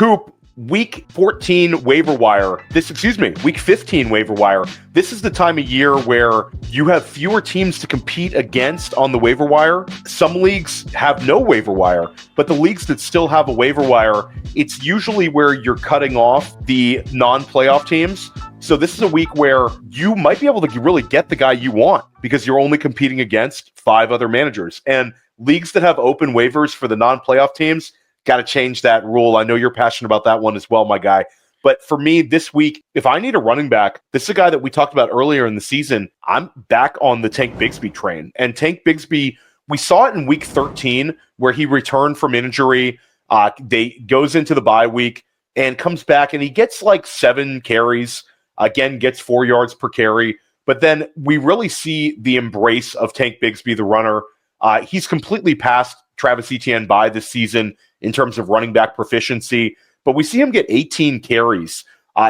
Coop, week 14 waiver wire. Week 15 waiver wire. This is the time of year where you have fewer teams to compete against on the waiver wire. Some leagues have no waiver wire, but the leagues that still have a waiver wire, it's usually where you're cutting off the non-playoff teams. So this is a week where you might be able to really get the guy you want because you're only competing against 5 other managers. And leagues that have open waivers for the non-playoff teams, got to change that rule. I know you're passionate about that one as well, my guy. But for me this week, if I need a running back, this is a guy that we talked about earlier in the season. I'm back on the Tank Bigsby train. And Tank Bigsby, we saw it in week 13 where he returned from injury. They goes into the bye week and comes back and he gets like 7 carries. Again, gets 4 yards per carry. But then we really see the embrace of Tank Bigsby, the runner. He's completely passed Travis Etienne by this season in terms of running back proficiency, but we see him get 18 carries.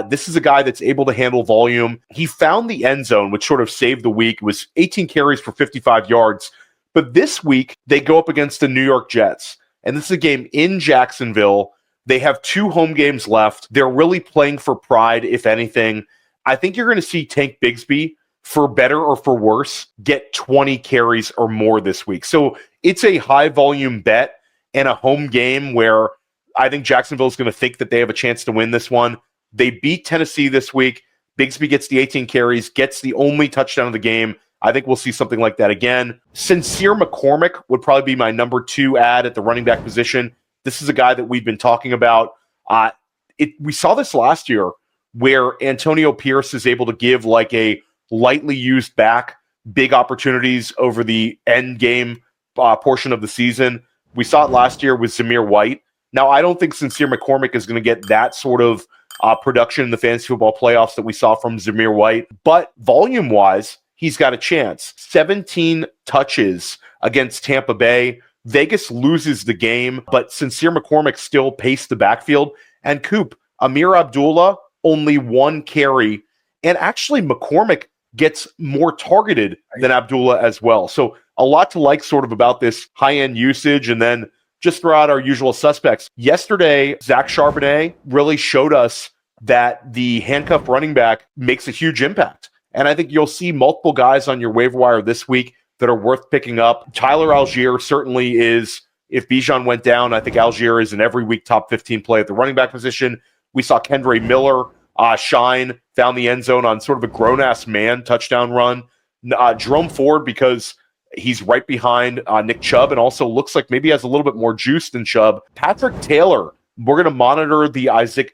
This is a guy that's able to handle volume. He found the end zone, which sort of saved the week. It was 18 carries for 55 yards. But this week, they go up against the New York Jets, and this is a game in Jacksonville. They have 2 home games left. They're really playing for pride, if anything. I think you're going to see Tank Bigsby, for better or for worse, get 20 carries or more this week. So it's a high-volume bet and a home game where I think Jacksonville is going to think that they have a chance to win this one. They beat Tennessee this week. Bigsby gets the 18 carries, gets the only touchdown of the game. I think we'll see something like that again. Sincere McCormick would probably be my number 2 ad at the running back position. This is a guy that we've been talking about. We saw this last year where Antonio Pierce is able to give like a lightly used back big opportunities over the end game portion of the season. We saw it last year with Zamir White. Now, I don't think Sincere McCormick is going to get that sort of production in the fantasy football playoffs that we saw from Zamir White, but volume-wise, he's got a chance. 17 touches against Tampa Bay. Vegas loses the game, but Sincere McCormick still paced the backfield. And Coop, Amir Abdullah, only 1 carry. And actually, McCormick gets more targeted than Abdullah as well. So a lot to like sort of about this high-end usage. And then just throw out our usual suspects. Yesterday, Zach Charbonnet really showed us that the handcuff running back makes a huge impact. And I think you'll see multiple guys on your waiver wire this week that are worth picking up. Tyler Algier certainly is. If Bijan went down, I think Algier is an every week top 15 play at the running back position. We saw Kendre Miller shine, found the end zone on sort of a grown-ass man touchdown run. Jerome Ford, because he's right behind Nick Chubb and also looks like maybe has a little bit more juice than Chubb. Patrick Taylor, we're going to monitor the Isaac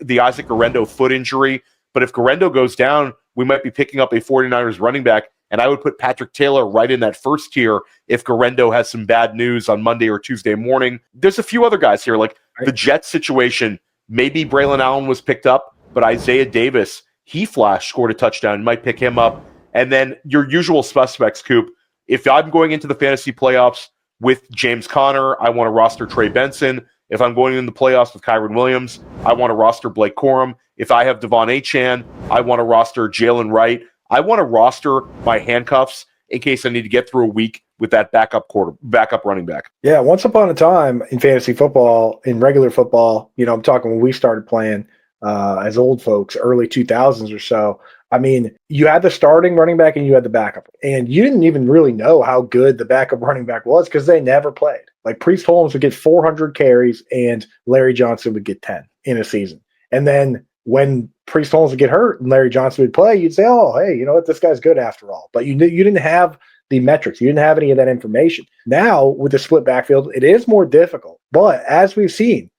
Guerrero foot injury, but if Guerrero goes down, we might be picking up a 49ers running back, and I would put Patrick Taylor right in that first tier if Guerrero has some bad news on Monday or Tuesday morning. There's a few other guys here, like the Jets situation. Maybe Braylon Allen was picked up, but Isaiah Davis, he flashed, scored a touchdown. You might pick him up. And then your usual suspects, Coop. If I'm going into the fantasy playoffs with James Conner, I want to roster Trey Benson. If I'm going into the playoffs with Kyron Williams, I want to roster Blake Corum. If I have Devon Achane, I want to roster Jalen Wright. I want to roster my handcuffs in case I need to get through a week with that backup running back. Yeah, once upon a time in fantasy football, in regular football, I'm talking when we started playing as old folks, early 2000s or so. I mean, you had the starting running back and you had the backup. And you didn't even really know how good the backup running back was because they never played. Like Priest Holmes would get 400 carries and Larry Johnson would get 10 in a season. And then when Priest Holmes would get hurt and Larry Johnson would play, you'd say, oh, hey, you know what? This guy's good after all. But you didn't have the metrics. You didn't have any of that information. Now, with the split backfield, it is more difficult. But as we've seen,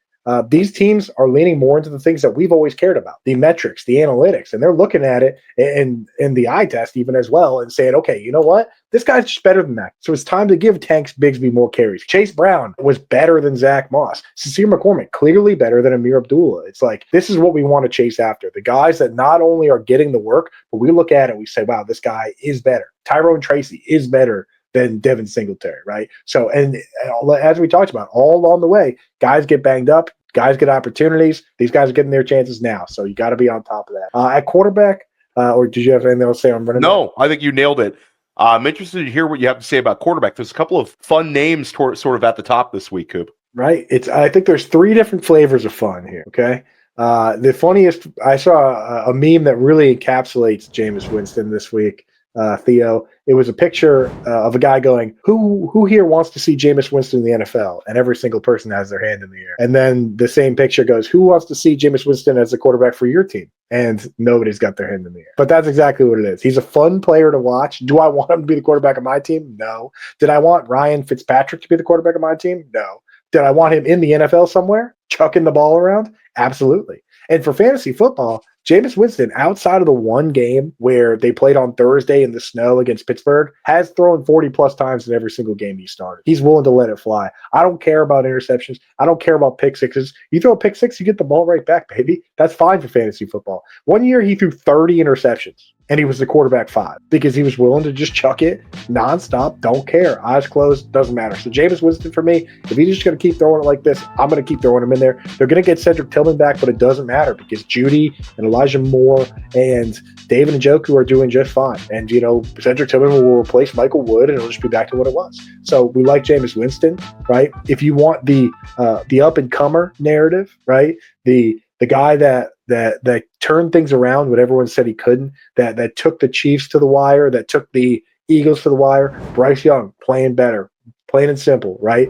these teams are leaning more into the things that we've always cared about, the metrics, the analytics, and they're looking at it in the eye test even as well and saying, okay, you know what? This guy's just better than that. So it's time to give Tank Bigsby more carries. Chase Brown was better than Zach Moss. Sincere McCormick, clearly better than Amir Abdullah. It's like, this is what we want to chase after. The guys that not only are getting the work, but we look at it and we say, wow, this guy is better. Tyrone Tracy is better than Devin Singletary, right? So, and as we talked about, all along the way, guys get banged up, guys get opportunities. These guys are getting their chances now, so you got to be on top of that. At quarterback, or did you have anything else to say on running back? No, I think you nailed it. I'm interested to hear what you have to say about quarterback. There's a couple of fun names sort of at the top this week, Coop. right? I think there's three different flavors of fun here. Okay. The funniest, I saw a meme that really encapsulates Jameis Winston this week. Theo, it was a picture of a guy going, "Who here wants to see Jameis Winston in the NFL?" And every single person has their hand in the air. And then the same picture goes, "Who wants to see Jameis Winston as the quarterback for your team?" And nobody's got their hand in the air. But that's exactly what it is. He's a fun player to watch. Do I want him to be the quarterback of my team? No. Did I want Ryan Fitzpatrick to be the quarterback of my team? No. Did I want him in the NFL somewhere, chucking the ball around? Absolutely. And for fantasy football, Jameis Winston, outside of the one game where they played on Thursday in the snow against Pittsburgh, has thrown 40-plus times in every single game he started. He's willing to let it fly. I don't care about interceptions. I don't care about pick sixes. You throw a pick six, you get the ball right back, baby. That's fine for fantasy football. One year he threw 30 interceptions, and he was the quarterback 5 because he was willing to just chuck it nonstop. Don't care. Eyes closed. Doesn't matter. So Jameis Winston for me, if he's just going to keep throwing it like this, I'm going to keep throwing him in there. They're going to get Cedric Tillman back, but it doesn't matter because Judy and Elijah Moore and David Njoku are doing just fine. And, Cedric Tillman will replace Michael Wood, and it'll just be back to what it was. So we like Jameis Winston, right? If you want the up-and-comer narrative, right, the guy that turned things around when everyone said he couldn't, that took the Chiefs to the wire, that took the Eagles to the wire, Bryce Young, playing better, plain and simple, right?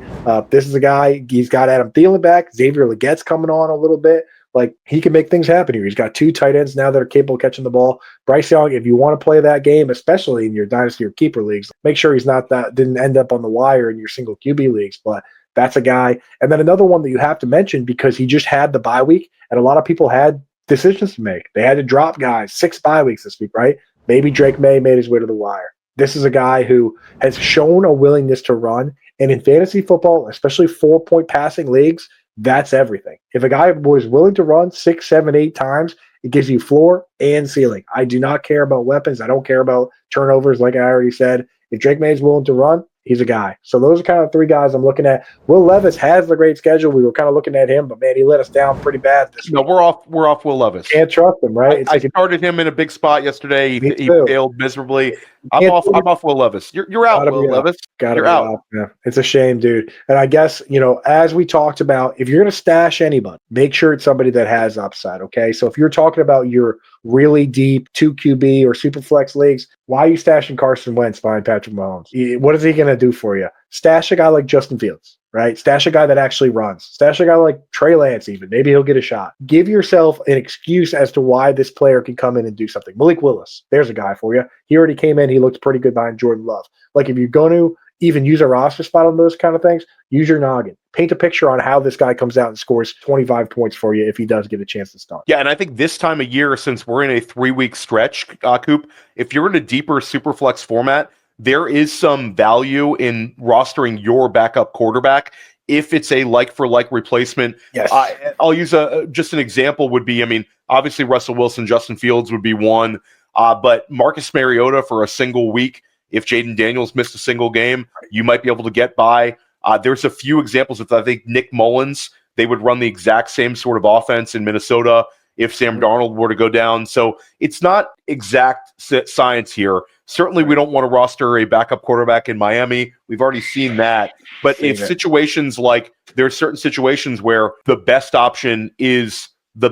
This is a guy, he's got Adam Thielen back, Xavier Leggette's coming on a little bit. Like, he can make things happen here. He's got 2 tight ends now that are capable of catching the ball. Bryce Young, if you want to play that game, especially in your dynasty or keeper leagues, make sure he's didn't end up on the wire in your single QB leagues, but that's a guy. And then another one that you have to mention because he just had the bye week, and a lot of people had decisions to make. They had to drop guys, 6 bye weeks this week, right? Maybe Drake May made his way to the wire. This is a guy who has shown a willingness to run, and in fantasy football, especially 4-point passing leagues, that's everything. If a guy was willing to run 6, 7, 8 times, it gives you floor and ceiling. I do not care about weapons. I don't care about turnovers, like I already said. If Drake May is willing to run, he's a guy. So those are kind of 3 guys I'm looking at. Will Levis has the great schedule. We were kind of looking at him, but man, he let us down pretty bad this week. No, we're off Will Levis. Can't trust him, right? I started him in a big spot yesterday. He failed miserably. I'm off Will Levis. You're out, Will Levis. You're out. Yeah. It's a shame, dude. And I guess, as we talked about, if you're going to stash anybody, make sure it's somebody that has upside, okay? So if you're talking about your really deep 2 QB or super flex leagues, why are you stashing Carson Wentz behind Patrick Mahomes? What is he going to do for you? Stash a guy like Justin Fields, right? Stash a guy that actually runs. Stash a guy like Trey Lance even. Maybe he'll get a shot. Give yourself an excuse as to why this player can come in and do something. Malik Willis, there's a guy for you. He already came in. He looked pretty good behind Jordan Love. Like, if you're going to even use a roster spot on those kind of things, use your noggin. Paint a picture on how this guy comes out and scores 25 points for you if he does get a chance to start. Yeah, and I think this time of year, since we're in a 3-week stretch, Coop, if you're in a deeper Superflex format, there is some value in rostering your backup quarterback if it's a like-for-like replacement. Yes. I'll use just an example would be, obviously Russell Wilson, Justin Fields would be one, but Marcus Mariota for a single week, if Jaden Daniels missed a single game, you might be able to get by. There's a few examples of, I think, Nick Mullins. They would run the exact same sort of offense in Minnesota if Sam Darnold were to go down. So it's not exact science here. Certainly, we don't want to roster a backup quarterback in Miami. We've already seen that. But if situations like, there are certain situations where the best option is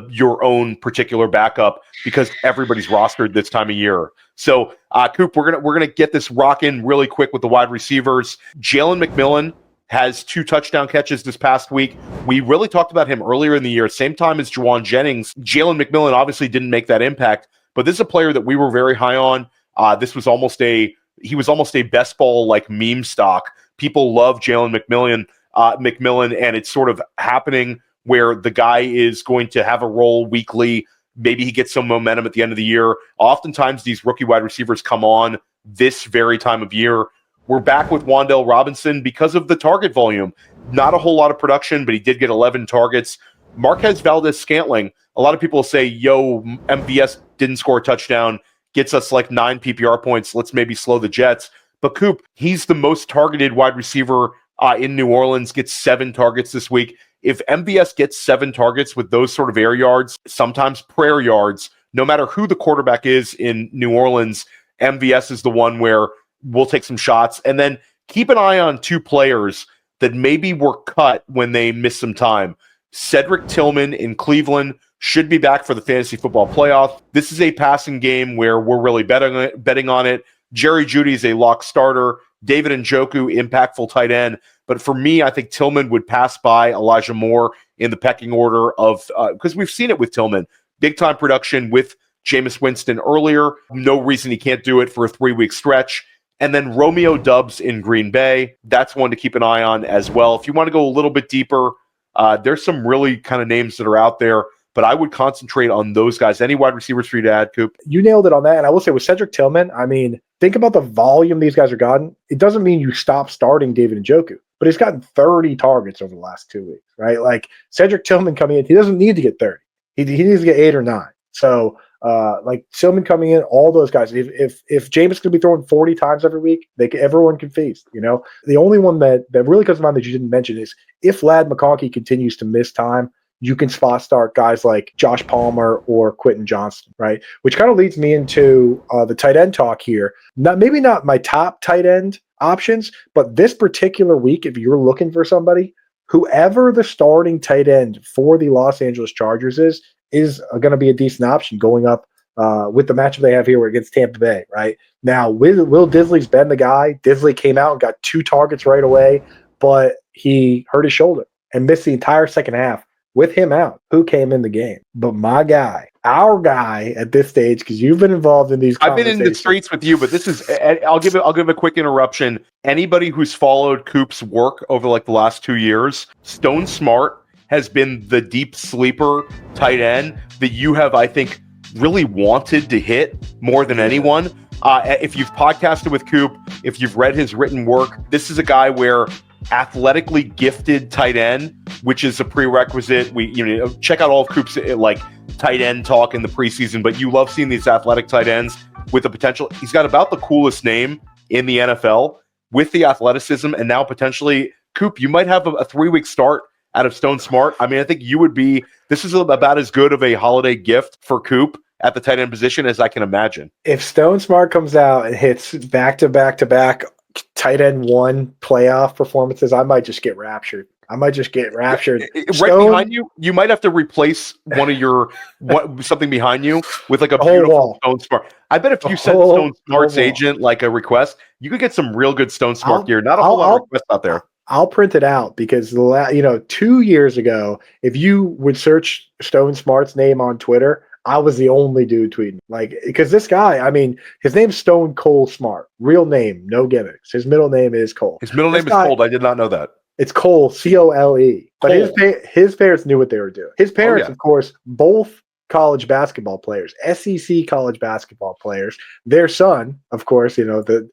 your own particular backup because everybody's rostered this time of year. So, Coop, we're gonna get this rocking really quick with the wide receivers. Jalen McMillan has 2 touchdown catches this past week. We really talked about him earlier in the year, same time as Juwan Jennings. Jalen McMillan obviously didn't make that impact, but this is a player that we were very high on. He was almost a best ball like meme stock. People love Jalen McMillan, and it's sort of happening where the guy is going to have a role weekly. Maybe he gets some momentum at the end of the year. Oftentimes, these rookie wide receivers come on this very time of year. We're back with Wan'Dale Robinson because of the target volume. Not a whole lot of production, but he did get 11 targets. Marquez Valdez-Scantling, a lot of people say, MVS didn't score a touchdown, gets us like 9 PPR points. Let's maybe slow the Jets. But Coop, he's the most targeted wide receiver in New Orleans, gets 7 targets this week. If MVS gets 7 targets with those sort of air yards, sometimes prayer yards, no matter who the quarterback is in New Orleans, MVS is the one where we'll take some shots. And then keep an eye on 2 players that maybe were cut when they missed some time. Cedric Tillman in Cleveland should be back for the fantasy football playoff. This is a passing game where we're really betting on it. Jerry Jeudy is a lock starter. David Njoku, impactful tight end. But for me, I think Tillman would pass by Elijah Moore in the pecking order of, because we've seen it with Tillman. Big time production with Jameis Winston earlier. No reason he can't do it for a 3-week stretch. And then Romeo Doubs in Green Bay. That's one to keep an eye on as well. If you want to go a little bit deeper, there's some really kind of names that are out there, but I would concentrate on those guys. Any wide receivers for you to add, Coop? You nailed it on that. And I will say with Cedric Tillman, I mean, think about the volume these guys are gotten. It doesn't mean you stop starting David Njoku, but he's gotten 30 targets over the last 2 weeks, right? Like Cedric Tillman coming in, he doesn't need to get 30. He needs to get 8 or 9. So like Tillman coming in, all those guys. If Jameis could be throwing 40 times every week, everyone can feast. You know, the only one that really comes to mind that you didn't mention is if Ladd McConkey continues to miss time, you can spot start guys like Josh Palmer or Quentin Johnston, right? Which kind of leads me into the tight end talk here. Maybe not my top tight end options, but this particular week, if you're looking for somebody, whoever the starting tight end for the Los Angeles Chargers is going to be a decent option going up with the matchup they have here against Tampa Bay, right? Now, Will Disley's been the guy. Disley came out and got 2 targets right away, but he hurt his shoulder and missed the entire second half. With him out, who came in the game? But my guy, our guy at this stage, because you've been involved in these conversations. I've been in the streets with you, but this is, I'll give a quick interruption. Anybody who's followed Coop's work over like the last 2 years, Stone Smart has been the deep sleeper tight end that you have, I think, really wanted to hit more than anyone. If you've podcasted with Coop, if you've read his written work, this is a guy where athletically gifted tight end, which is a prerequisite. Check out all of Coop's like tight end talk in the preseason, but you love seeing these athletic tight ends with the potential. He's got about the coolest name in the NFL with the athleticism, and now potentially, Coop, you might have a 3-week start out of Stone Smart. I mean, I think this is about as good of a holiday gift for Coop at the tight end position as I can imagine. If Stone Smart comes out and hits back-to-back tight end 1 playoff performances, I might just get raptured. Right behind you, you might have to replace one of your something behind you with like a beautiful Stone Smart. I bet if you sent Stone Smart's agent like a request, you could get some real good Stone Smart gear. Not a whole lot of requests out there. I'll print it out because 2 years ago, if you would search Stone Smart's name on Twitter, I was the only dude tweeting. Because this guy, I mean, his name's Stone Cole Smart. Real name, no gimmicks. His middle name is Cole. His middle name is Cole. I did not know that. It's Cole, Cole. But his parents knew what they were doing. His parents, of course, both college basketball players, SEC college basketball players. Their son, of course, the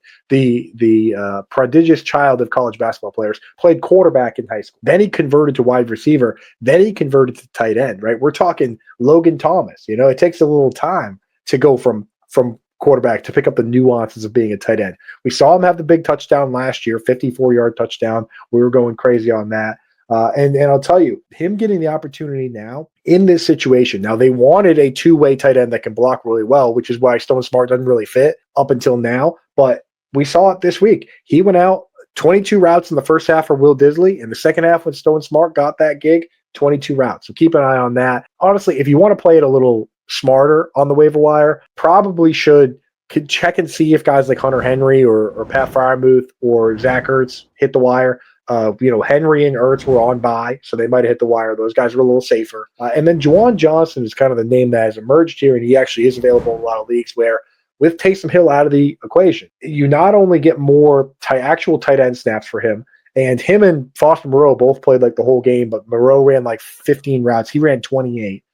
prodigious child of college basketball players, played quarterback in high school. Then he converted to wide receiver. Then he converted to tight end, right? We're talking Logan Thomas. It takes a little time to go from quarterback to pick up the nuances of being a tight end. We saw him have the big touchdown last year, 54-yard touchdown. We were going crazy on that. And I'll tell you, him getting the opportunity now in this situation. Now, they wanted a 2-way tight end that can block really well, which is why Stone Smart doesn't really fit up until now. But we saw it this week. He went out 22 routes in the first half for Will Disley. In the second half, when Stone Smart got that gig, 22 routes. So keep an eye on that. Honestly, if you want to play it a little smarter on the waiver wire, probably could check and see if guys like Hunter Henry or Pat Freiermuth or Zach Ertz hit the wire. Henry and Ertz were on bye, so they might have hit the wire. Those guys were a little safer. And then Juwan Johnson is kind of the name that has emerged here, and he actually is available in a lot of leagues where with Taysom Hill out of the equation, you not only get more actual tight end snaps for him, and him and Foster Moreau both played like the whole game, but Moreau ran like 15 routes. He ran 28.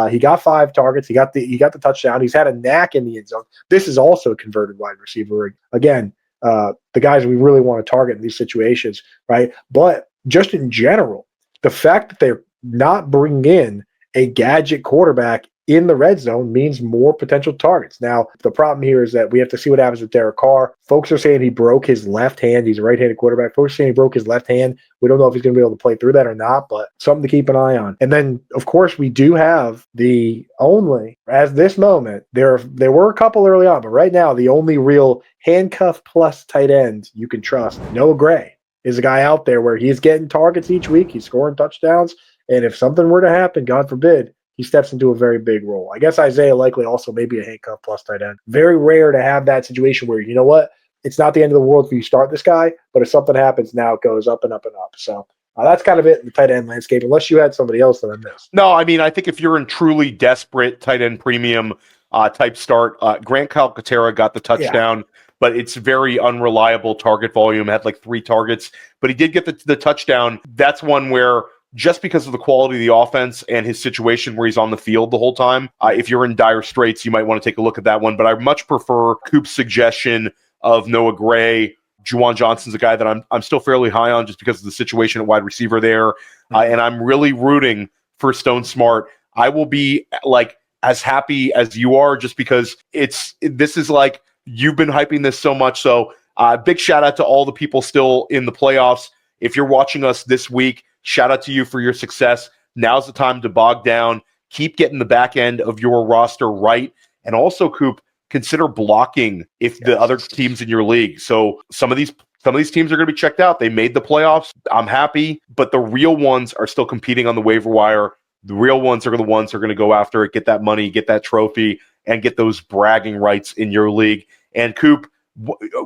He got 5 targets. He got the touchdown. He's had a knack in the end zone. This is also a converted wide receiver. Again, the guys we really want to target in these situations, right? But just in general, the fact that they're not bringing in a gadget quarterback in the red zone means more potential targets. Now, the problem here is that we have to see what happens with Derek Carr. Folks are saying he broke his left hand. He's a right-handed quarterback. Folks are saying he broke his left hand. We don't know if he's going to be able to play through that or not, but something to keep an eye on. And then, of course, we do have the only, as this moment, there were a couple early on, but right now, the only real handcuff plus tight end you can trust, Noah Gray, is a guy out there where he's getting targets each week. He's scoring touchdowns. And if something were to happen, God forbid, he steps into a very big role. I guess Isaiah likely also maybe a handcuff plus tight end. Very rare to have that situation where, you know what, it's not the end of the world for you to start this guy, but if something happens, now it goes up and up and up. So that's kind of it in the tight end landscape, unless you had somebody else that I missed. No, I mean, I think if you're in truly desperate tight end premium type start, Grant Calcaterra got the touchdown, but it's very unreliable target volume, had like 3 targets, but he did get the touchdown. That's one where just because of the quality of the offense and his situation where he's on the field the whole time, if you're in dire straits, you might want to take a look at that one. But I much prefer Coop's suggestion of Noah Gray. Juwan Johnson's a guy that I'm still fairly high on just because of the situation at wide receiver there. And I'm really rooting for Stone Smart. I will be like as happy as you are just because this is like you've been hyping this so much. So big shout out to all the people still in the playoffs. If you're watching us this week, shout out to you for your success. Now's the time to bog down. Keep getting the back end of your roster right. And also, Coop, consider blocking if the other teams in your league. So some of these teams are going to be checked out. They made the playoffs. I'm happy, but the real ones are still competing on the waiver wire. The real ones are the ones who are going to go after it, get that money, get that trophy, and get those bragging rights in your league. And Coop,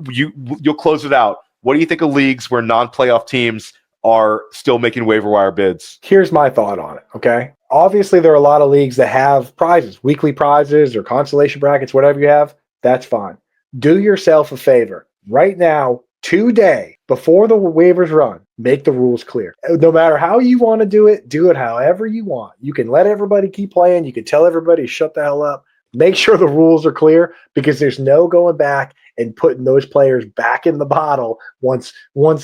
you'll close it out. What do you think of leagues where non-playoff teams are still making waiver wire bids? Here's my thought on it, okay? Obviously, there are a lot of leagues that have prizes, weekly prizes or consolation brackets, whatever you have. That's fine. Do yourself a favor. Right now, today, before the waivers run, make the rules clear. No matter how you want to do it however you want. You can let everybody keep playing. You can tell everybody to shut the hell up. Make sure the rules are clear because there's no going back and putting those players back in the bottle once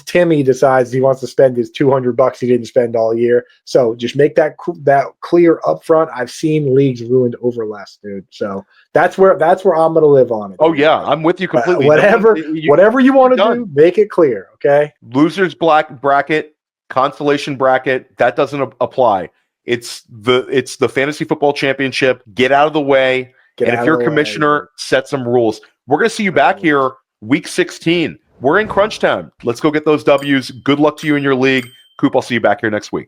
Timmy decides he wants to spend his $200 he didn't spend all year. So just make that clear up front. I've seen leagues ruined over less, dude. So that's where I'm going to live on it. Oh yeah, I'm with you completely. Whatever you want to do, make it clear, okay? Losers bracket, consolation bracket, that doesn't apply. It's the fantasy football championship. Get out of the way. And if you're a commissioner, set some rules. We're going to see you back here week 16. We're in crunch time. Let's go get those W's. Good luck to you in your league. Coop, I'll see you back here next week.